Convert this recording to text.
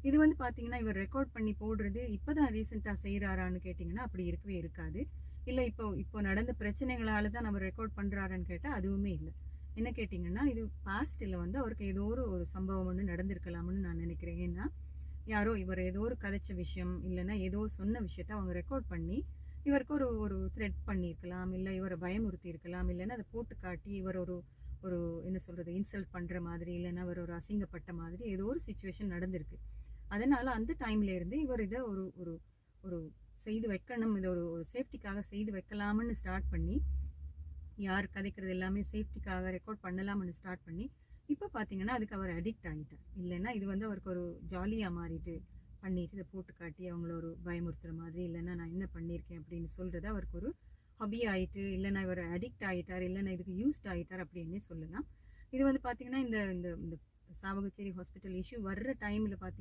இது வந்து பார்த்தீங்கன்னா, இவர் ரெக்கார்ட் பண்ணி போடுறது இப்பதான் ரீசென்ட்டா செய்றாரான்னு கேட்டீங்கன்னா, அப்படி இருக்கவே இருக்காது. இல்ல இப்போ இப்போ நடந்த பிரச்சனைகளால தான் அவர் ரெக்கார்ட் பண்றாரான்னு கேட்டா, அதுவுமே இல்ல. என்ன கேட்டீங்கன்னா, இது பாஸ்ட்ல வந்து அவருக்கு ஏதோ ஒரு சம்பவம் ஒண்ணு நடந்திருக்கலாம்னு நான் நினைக்கிறேன். ஏன்னா, யாரோ இவர் ஏதோ ஒரு கதைச்ச விஷயம், இல்லன்னா ஏதோ சொன்ன விஷயத்த அவங்க ரெக்கார்ட் பண்ணி, இவருக்கு ஒரு ஒரு த்ரெட் பண்ணியிருக்கலாம். இல்ல இவர பயமுறுத்தி இருக்கலாம். இல்லன்னா அத போட்டு காட்டி இவர் ஒரு ஒரு என்ன சொல்றது? இன்சல்ட் பண்ற மாதிரி, இல்லன்னா அவர் ஒரு அசிங்கப்பட்ட மாதிரி ஏதோ ஒரு சிச்சுவேஷன் நடந்திருக்கு. அதனால அந்த டைம்ல இருந்து இவர் இத ஒரு ஒரு ஒரு செய்து வைக்கணும். இத ஒரு ஒரு சேஃப்டிக்காக செய்து வைக்கலாம்னு ஸ்டார்ட் பண்ணி, யார் கதைக்கிறது எல்லாமே சேஃப்டிக்காக ரெக்கார்ட் பண்ணலாம்னு ஸ்டார்ட் பண்ணி, இப்ப பார்த்தீங்கன்னா, அதுக்கு அவர் அடிக்ட் ஆயிட்டார். இல்லன்னா இது வந்து அவருக்கு ஒரு ஜாலியா மாறிட்டு, பண்ணிட்டு இத போட்டு காட்டி அவங்கள ஒரு பயமுறுத்துற மாதிரி, இல்லன்னா நான் என்ன பண்ணியிருக்கேன் அப்படின்னு சொல்றது அவருக்கு ஒரு ஹாபி ஆயிட்டு, இல்லன்னா இவர் அடிக்ட் ஆயிட்டார், இல்லன்னா இதுக்கு யூஸ்ட் ஆயிட்டார் அப்படின்னே சொல்லலாம். இது வந்து பார்த்தீங்கன்னா, இந்த இந்த இந்த சாவகச்சேரி ஹாஸ்பிட்டல் இஷ்யூ வர்ற டைம்ல பார்த்தீங்கன்னா